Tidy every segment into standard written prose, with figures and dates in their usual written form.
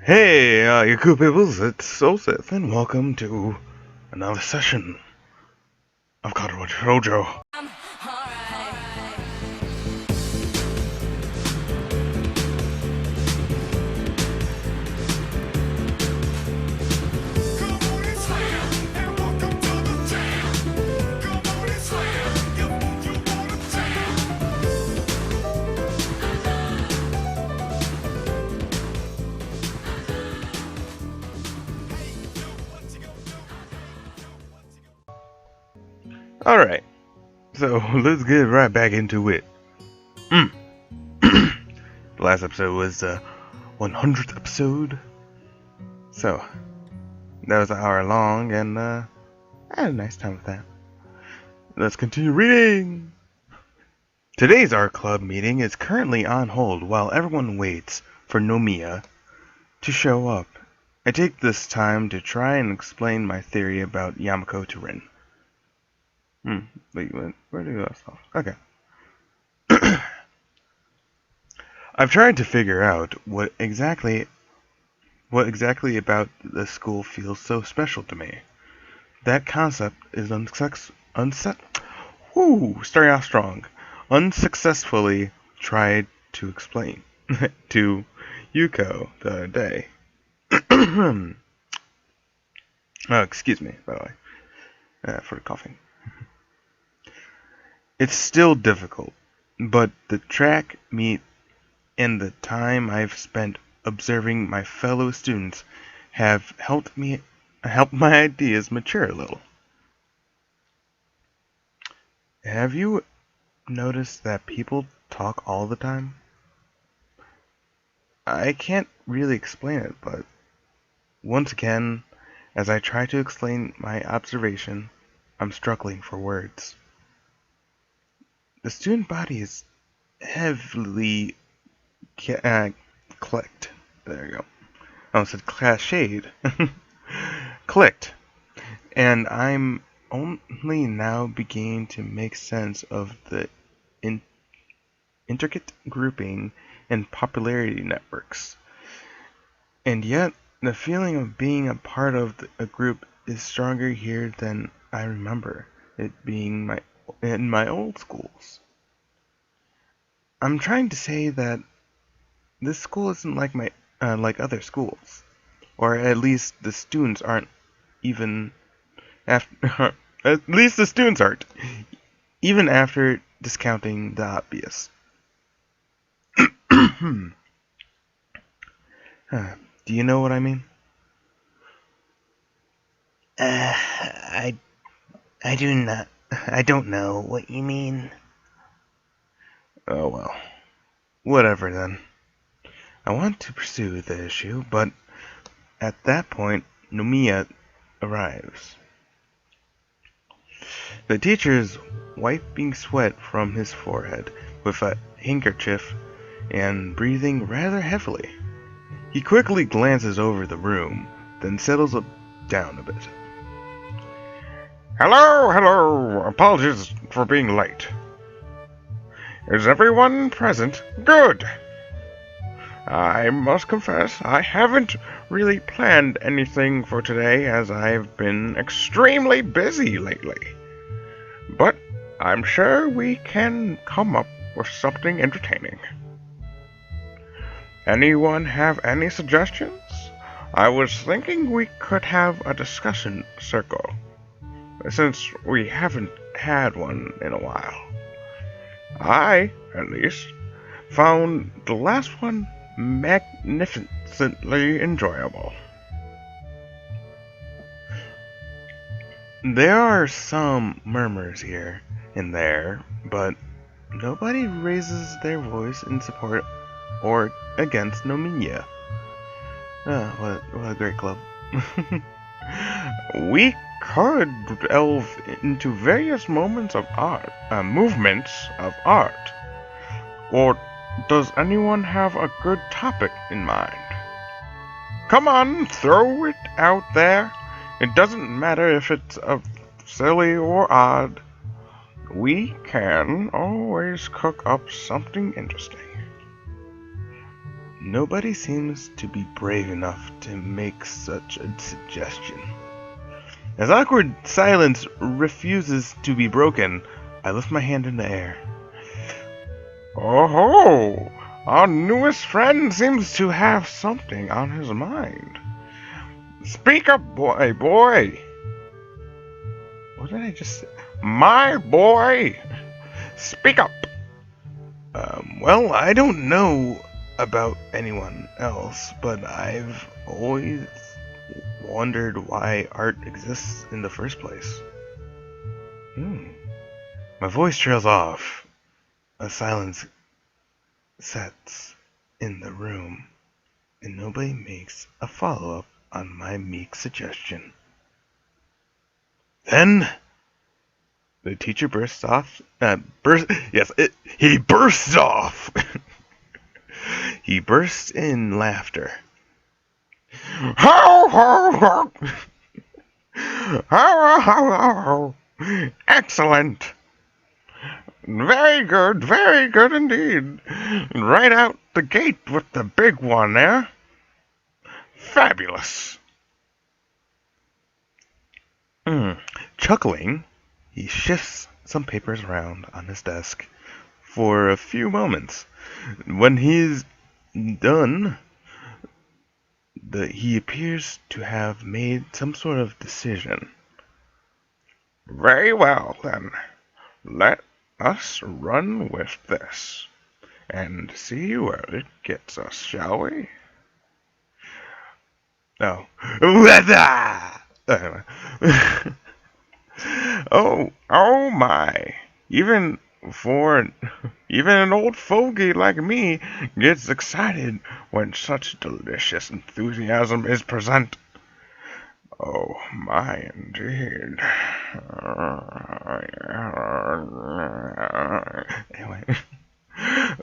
Hey, you cool peoples, it's Syth, and welcome to another session of Katawa Shoujo. Alright, so let's get right back into it. The last episode was the 100th episode, so that was an hour long, and I had a nice time with that. Let's continue reading! Today's art club meeting is currently on hold while everyone waits for Nomiya to show up. I take this time to try and explain my theory about Yamako to Rin. Wait, where did that stop? Okay. I've tried to figure out what exactly about the school feels so special to me. That concept is starting off strong. Unsuccessfully tried to explain to Yuko the other day. Oh, excuse me, by the way, for the coughing. It's still difficult, but the track meet and the time I've spent observing my fellow students have helped my ideas mature a little. Have you noticed that people talk all the time? I can't really explain it, but once again, as I try to explain my observation, I'm struggling for words. The student body is heavily clicked. There you go. I almost said cliched. Clicked. And I'm only now beginning to make sense of the intricate grouping and popularity networks. And yet, the feeling of being a part of a group is stronger here than I remember it being in my old schools. I'm trying to say that this school isn't like like other schools, or at least the students aren't even after. At least the students aren't, even after discounting the obvious. Do you know what I mean? I do not. I don't know what you mean. Oh well. Whatever then. I want to pursue the issue, but at that point, Nomiya arrives. The teacher is wiping sweat from his forehead with a handkerchief and breathing rather heavily. He quickly glances over the room, then settles down a bit. Hello. Apologies for being late. Is everyone present? Good. I must confess, I haven't really planned anything for today as I've been extremely busy lately. But I'm sure we can come up with something entertaining. Anyone have any suggestions? I was thinking we could have a discussion circle, since we haven't had one in a while. I, at least, found the last one magnificently enjoyable. There are some murmurs here and there, but nobody raises their voice in support or against Nomiya. What a great club. We could delve into various movements of art. Or does anyone have a good topic in mind? Come on, throw it out there. It doesn't matter if it's silly or odd. We can always cook up something interesting. nobody seems to be brave enough to make such a suggestion. As awkward silence refuses to be broken, I lift my hand in the air. Oh ho! Our newest friend seems to have something on his mind. Speak up, boy! What did I just say? My boy! Speak up! Well, I don't know about anyone else, but I've always wondered why art exists in the first place. My voice trails off. A silence sets in the room, and nobody makes a follow-up on my meek suggestion. Then the teacher bursts off. He bursts off. He bursts in laughter. Ho ho ho! Ho ho ho ho! Excellent! Very good indeed. Right out the gate with the big one there. Fabulous. Chuckling, he shifts some papers around on his desk for a few moments. When he's done, he appears to have made some sort of decision. Very well, then. Let us run with this and see where it gets us, shall we? Oh. Oh my. Even an old fogey like me gets excited when such delicious enthusiasm is present. Oh my, indeed. Anyway,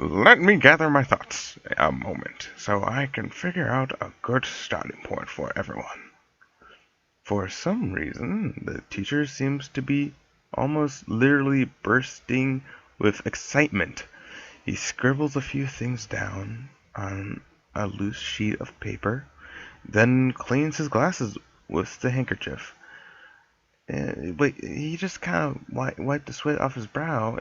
let me gather my thoughts a moment so I can figure out a good starting point for everyone. For some reason, the teacher seems to be almost literally bursting with excitement. He scribbles a few things down on a loose sheet of paper, then cleans his glasses with the handkerchief. Wait, he just kind of wiped the sweat off his brow.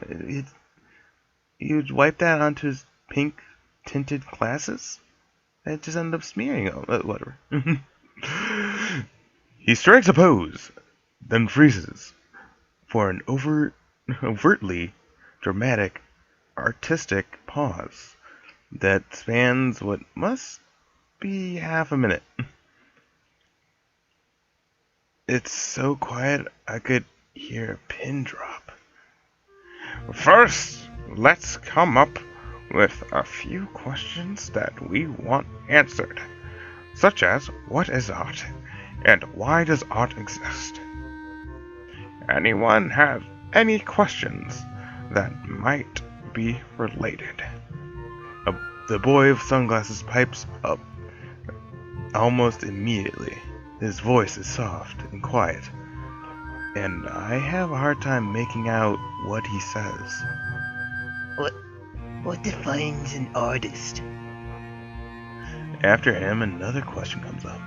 He would wipe that onto his pink-tinted glasses? It just ended up smearing them. Whatever. He strikes a pose, then freezes for an overtly dramatic, artistic pause that spans what must be half a minute. It's so quiet I could hear a pin drop. First, let's come up with a few questions that we want answered, such as what is art, and why does art exist? Anyone have any questions that might be related? The boy with sunglasses pipes up almost immediately. His voice is soft and quiet, and I have a hard time making out what he says. What defines an artist? After him, another question comes up.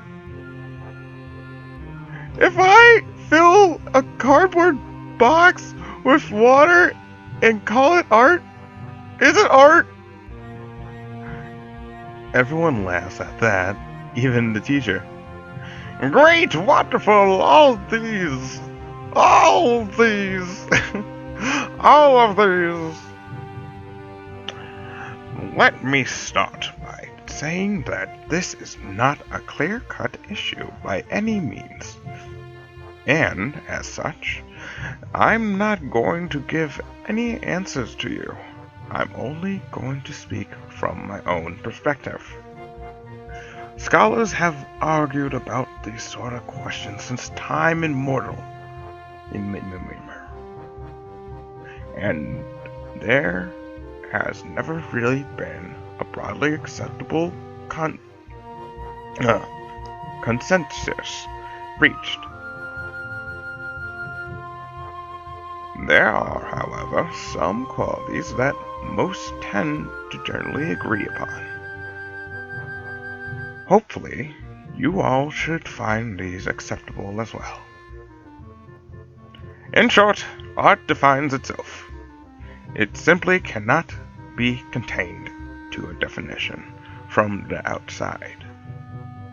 If I fill a cardboard box with water and call it art, is it art? Everyone laughs at that, even the teacher. Great, wonderful, all of these, all of these. Let me start by saying that this is not a clear-cut issue by any means. And, as such, I'm not going to give any answers to you. I'm only going to speak from my own perspective. Scholars have argued about these sort of questions since time immemorial. And there has never really been a broadly acceptable consensus reached. There are, however, some qualities that most tend to generally agree upon. Hopefully, you all should find these acceptable as well. In short, art defines itself. It simply cannot be contained to a definition from the outside,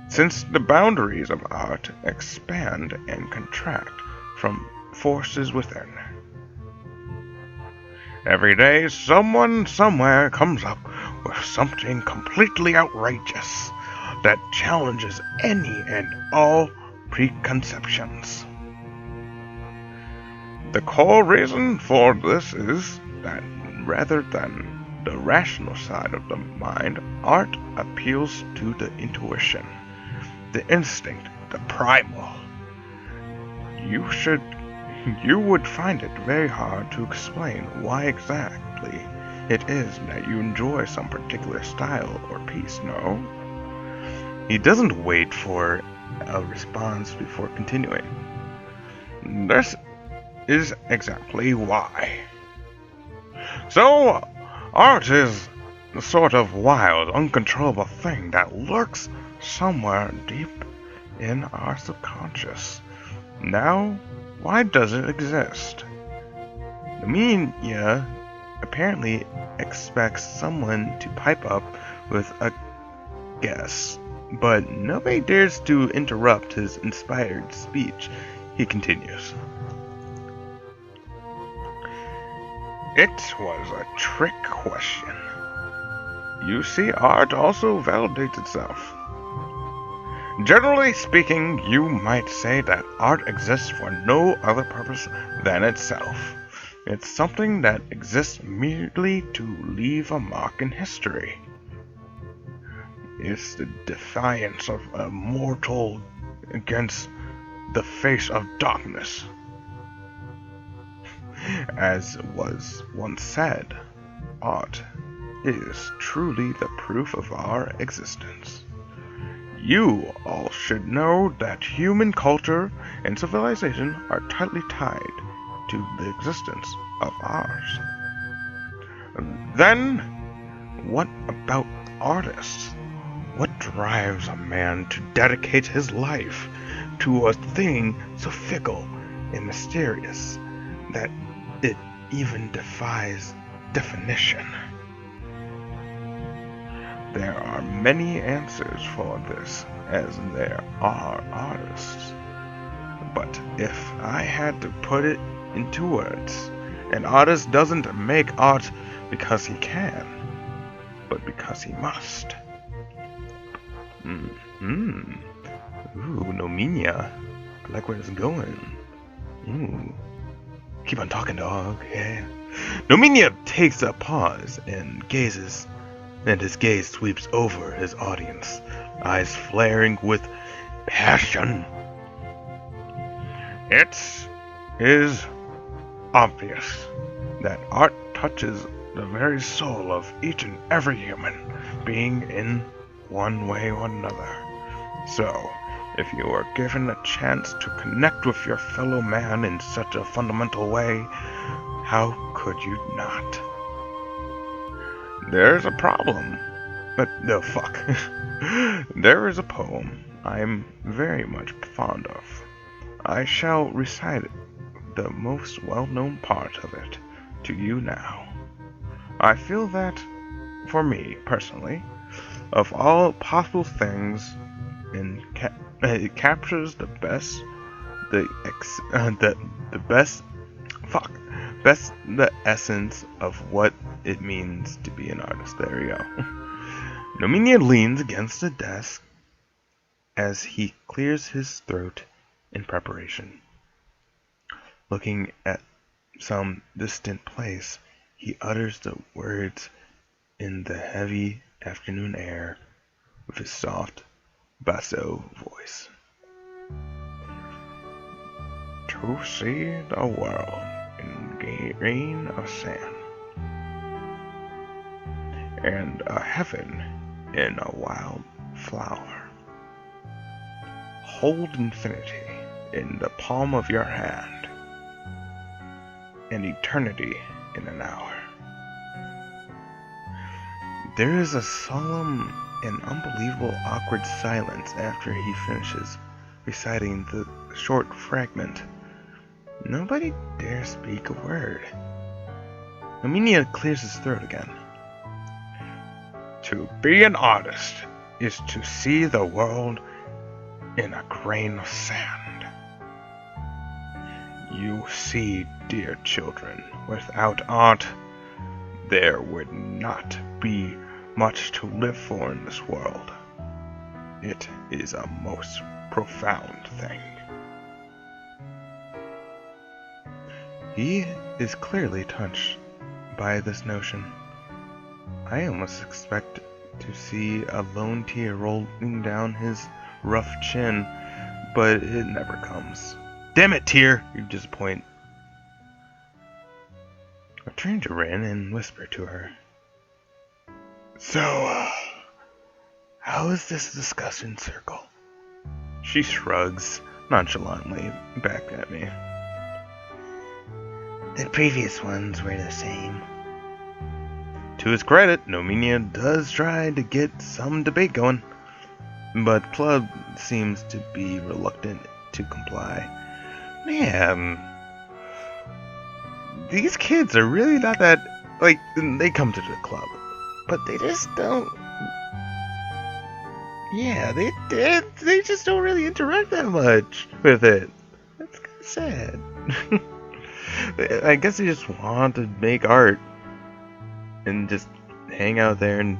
since the boundaries of art expand and contract from forces within. Every day, someone somewhere comes up with something completely outrageous that challenges any and all preconceptions. The core reason for this is that rather than the rational side of the mind, art appeals to the intuition, the instinct, the primal. You would find it very hard to explain why exactly it is that you enjoy some particular style or piece, no? He doesn't wait for a response before continuing. This is exactly why. So, art is the sort of wild, uncontrollable thing that lurks somewhere deep in our subconscious. Now, why does it exist? Nomiya apparently expects someone to pipe up with a guess, but nobody dares to interrupt his inspired speech. He continues. It was a trick question. You see, art also validates itself. Generally speaking, you might say that art exists for no other purpose than itself. It's something that exists merely to leave a mark in history. It's the defiance of a mortal against the face of darkness. As was once said, art is truly the proof of our existence. You all should know that human culture and civilization are tightly tied to the existence of ours. Then, what about artists? What drives a man to dedicate his life to a thing so fickle and mysterious that it even defies definition? There are many answers for this, as there are artists. But if I had to put it into words, an artist doesn't make art because he can, but because he must. Ooh, Nomiya. I like where it's going. Ooh. Keep on talking, dog. Yeah. Nomiya takes a pause and his gaze sweeps over his audience, eyes flaring with passion. It is obvious that art touches the very soul of each and every human being in one way or another. So, if you are given a chance to connect with your fellow man in such a fundamental way, how could you not? There's a problem. But no, fuck. There is a poem I'm very much fond of. I shall recite the most well-known part of it to you now. I feel that, for me personally, of all possible things, it captures the best, the essence of what it means to be an artist. There you go. Nomiya leans against the desk as he clears his throat in preparation. Looking at some distant place, he utters the words in the heavy afternoon air with his soft, basso voice. To see the world in grain of sand, and a heaven in a wild flower. Hold infinity in the palm of your hand, and eternity in an hour. There is a solemn an unbelievable awkward silence after he finishes reciting the short fragment. Nobody dares speak a word. Nomiya clears his throat again. To be an artist is to see the world in a grain of sand. You see, dear children, without art, there would not be much to live for in this world. It is a most profound thing. He is clearly touched by this notion. I almost expect to see a lone tear rolling down his rough chin, but it never comes. Damn it, tear! You disappoint. I turn to Rin and whisper to her. So, how is this discussion circle? She shrugs nonchalantly back at me. The previous ones were the same. To his credit, Nomiya does try to get some debate going, but Club seems to be reluctant to comply. Man, these kids are really not that, like, they come to the club, but they just don't, yeah, they just don't really interact that much with it. That's kind of sad. I guess they just want to make art and just hang out there and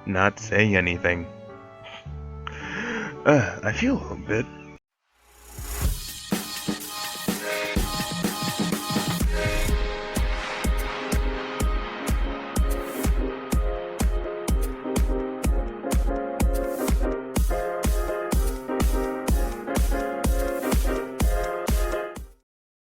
not say anything. I feel a bit